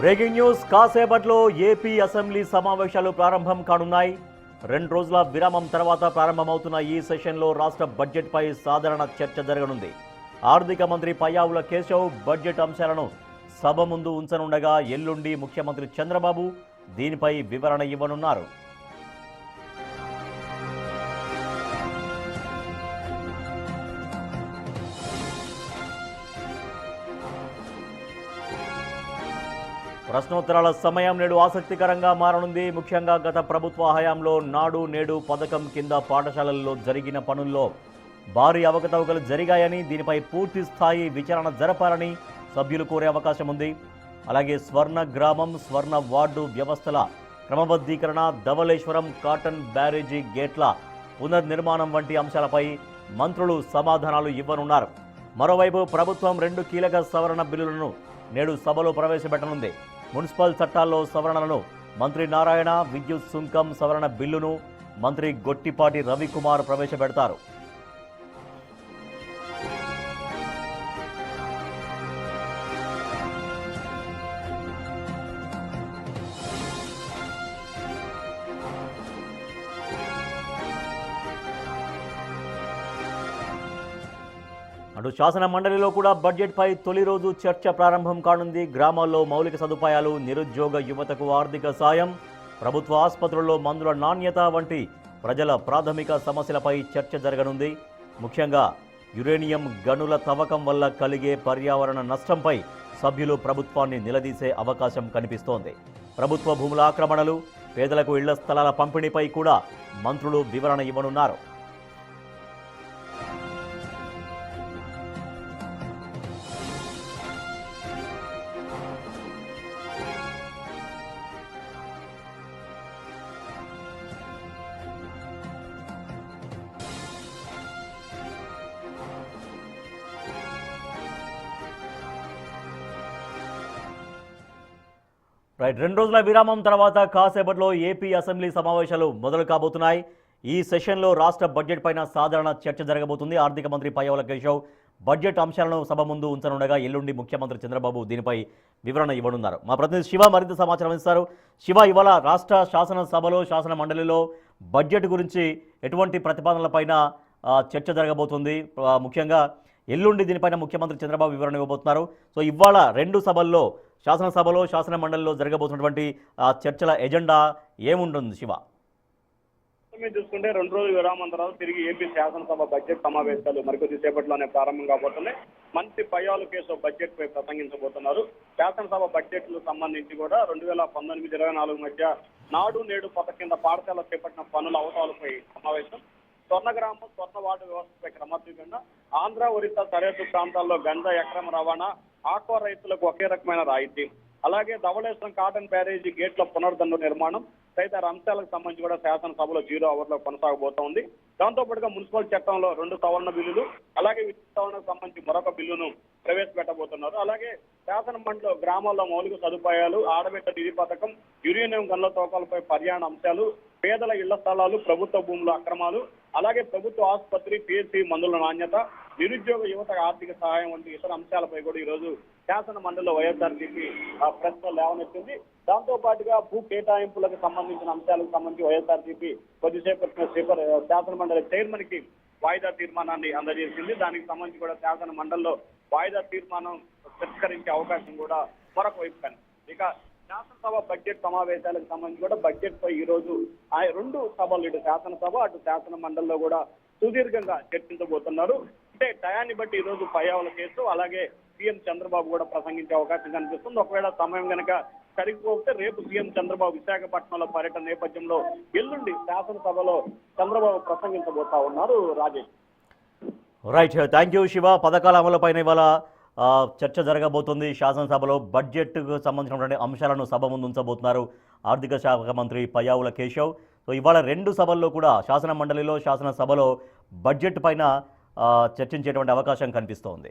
Breaking news కాసేపట్లో AP assembly సమావేశాలు ప్రారంభం కానున్నాయి. 2 రోజుల విరామం తర్వాత ప్రారంభమవుతున్న ఈ సెషన్లో రాష్ట్ర బడ్జెట్పై సాధారణ చర్చ జరగనుంది. ఆర్థిక మంత్రి పయ్యావుల కేశవ్ బడ్జెట్ అంశాలను సభ ముందు ఉంచనుండగా ఎల్లుండి ముఖ్యమంత్రి చంద్రబాబు దీనిపై వివరణ ఇవ్వనున్నారు. ప్రశ్నోత్తరాల సమయం నేడు ఆసక్తికరంగా మారనుంది. ముఖ్యంగా గత ప్రభుత్వ హయాంలో నాడు నేడు పథకం కింద పాఠశాలల్లో జరిగిన పనుల్లో భారీ అవకతవకలు జరిగాయని, దీనిపై పూర్తి స్థాయి విచారణ జరపాలని సభ్యులు కోరే అవకాశం ఉంది. అలాగే స్వర్ణ గ్రామం, స్వర్ణ వార్డు వ్యవస్థల క్రమబద్ధీకరణ, ధవళేశ్వరం కాటన్ బ్యారేజీ గేట్ల పునర్నిర్మాణం వంటి అంశాలపై మంత్రులు సమాధానాలు ఇవ్వనున్నారు. మరోవైపు ప్రభుత్వం 2 కీలక సవరణ బిల్లులను నేడు సభలో ప్రవేశపెట్టనుంది. మున్సిపల్ చట్టాల్లో సవరణలను మంత్రి నారాయణ, విద్యుత్ సుంకం సవరణ బిల్లును మంత్రి గొట్టిపాటి రవికుమార్ ప్రవేశపెడతారు. అటు శాసన మండలిలో కూడా బడ్జెట్పై తొలి రోజు చర్చ ప్రారంభం కానుంది. గ్రామాల్లో మౌలిక సదుపాయాలు, నిరుద్యోగ యువతకు ఆర్థిక సాయం, ప్రభుత్వ ఆసుపత్రుల్లో మందుల నాణ్యత వంటి ప్రజల ప్రాథమిక సమస్యలపై చర్చ జరగనుంది. ముఖ్యంగా యురేనియం గనుల తవ్వకం వల్ల కలిగే పర్యావరణ నష్టంపై సభ్యులు ప్రభుత్వాన్ని నిలదీసే అవకాశం కనిపిస్తోంది. ప్రభుత్వ భూముల ఆక్రమణలు, పేదలకు ఇళ్ల స్థలాల పంపిణీపై కూడా మంత్రులు వివరణ ఇవ్వనున్నారు. రైట్, 2 రోజుల విరామం తర్వాత కాసేపట్లో ఏపీ అసెంబ్లీ సమావేశాలు మొదలు కాబోతున్నాయి. ఈ సెషన్లో రాష్ట్ర బడ్జెట్ పైన సాధారణ చర్చ జరగబోతుంది. ఆర్థిక మంత్రి పయ్యావుల కేశవ్ బడ్జెట్ అంశాలను సభ ముందు ఉంచనుండగా ఎల్లుండి ముఖ్యమంత్రి చంద్రబాబు దీనిపై వివరణ ఇవ్వనున్నారు. మా ప్రతినిధి శివ మరింత సమాచారం ఇస్తారు. శివ, ఇవాళ రాష్ట్ర శాసనసభలో, శాసన మండలిలో బడ్జెట్ గురించి ఎటువంటి ప్రతిపాదనలపైన చర్చ జరగబోతుంది? ముఖ్యంగా ఎల్లుండి దీనిపైన ముఖ్యమంత్రి చంద్రబాబు వివరణ ఇవ్వబోతున్నారు. సో ఇవాళ 2 సభల్లో, శాసనసభలో, శాసన మండలిలో జరగబోతున్నటువంటి చర్చల ఎజెండా ఏముంటుంది శివ? మీరు చూసుకుంటే 2 రోజుల విరామం తర్వాత తిరిగి ఏపీ శాసనసభ బడ్జెట్ సమావేశాలు మరికొద్ది సేపట్లోనే ప్రారంభం కాబోతున్నాయి. మంత్రి పయ్యావుల కేశవ్ బడ్జెట్ పై ప్రసంగించబోతున్నారు. శాసనసభ బడ్జెట్ కు సంబంధించి కూడా 2019-24 మధ్య నాడు నేడు పథకం కింద పాఠశాల చేపట్టిన పనుల అవసరాలపై సమావేశం, స్వర్ణ గ్రామం, స్వర్ణ వార్డు వ్యవస్థపై క్రమబద్ధీకరణ, ఆంధ్ర ఒరిస్సా సరిహద్దు ప్రాంతాల్లో గంజాయి అక్రమ రవాణా, ఆక్వా రైతులకు ఒకే రకమైన రాయితీ, అలాగే ధవళేశ్వరం కాటన్ బ్యారేజీ గేట్ల పునరుద్ధరణ నిర్మాణం తదితర అంశాలకు సంబంధించి కూడా శాసనసభలో 0 అవర్లో కొనసాగబోతోంది. దాంతో పాటుగా మున్సిపల్ చట్టంలో 2 సవరణ బిల్లులు, అలాగే విద్యుత్ సవరణకు సంబంధించి మరొక బిల్లును ప్రవేశపెట్టబోతున్నారు. అలాగే శాసన మండలిలో గ్రామాల్లో మౌలిక సదుపాయాలు, ఆడబిడ్డ నిధి పథకం, యురేనియం గనుల తవ్వకాలపై పర్యాణ అంశాలు, పేదల ఇళ్ల స్థలాలు, ప్రభుత్వ భూముల అక్రమాలు, అలాగే ప్రభుత్వ ఆసుపత్రి, పిఎస్సి మందుల నాణ్యత, నిరుద్యోగ యువత ఆర్థిక సహాయం వంటి ఇతర అంశాలపై కూడా ఈ రోజు శాసన మండలిలో వైఎస్ఆర్సీపీ ప్రశ్నలు లేవనెత్తింది. దాంతో పాటుగా భూ కేటాయింపులకు సంబంధించిన అంశాలకు సంబంధించి వైఎస్ఆర్సీపీ కొద్దిసేపటి స్పీకర్ శాసన మండలి చైర్మన్ కి వాయిదా తీర్మానాన్ని అందజేసింది. దానికి సంబంధించి కూడా శాసన మండలిలో వాయిదా తీర్మానం తిరస్కరించే అవకాశం కూడా మరొక వైపు కనిపిస్తుంది. ఇక శాసనసభ బడ్జెట్ సమావేశాలకు సంబంధించి కూడా బడ్జెట్ పై ఈ రోజు 2 సభలు, ఇటు శాసనసభ అటు శాసన మండలిలో కూడా సుదీర్ఘంగా చర్చించబోతున్నారు. అంటే టయాన్ని బట్టి ఈ రోజు పయ్యావుల కేసు, అలాగే సీఎం చంద్రబాబు కూడా ప్రసంగించే అవకాశం కనిపిస్తుంది. ఒకవేళ సమయం కనుక సరిపోతే రేపు సీఎం చంద్రబాబు విశాఖపట్నంలో పర్యటన నేపథ్యంలో ఎల్లుండి శాసనసభలో చంద్రబాబు ప్రసంగించబోతా ఉన్నారు. Rajesh. Right, thank you Shiva. పథకాల అమలుపైన ఇవాళ చర్చ జరగబోతుంది. శాసనసభలో బడ్జెట్కు సంబంధించినటువంటి అంశాలను సభ ముందు ఉంచబోతున్నారు ఆర్థిక శాఖ మంత్రి పయ్యావుల కేశవ్. సో ఇవాళ 2 సభల్లో కూడా శాసన మండలిలో, శాసనసభలో బడ్జెట్ పైన చర్చించేటువంటి అవకాశం కనిపిస్తోంది.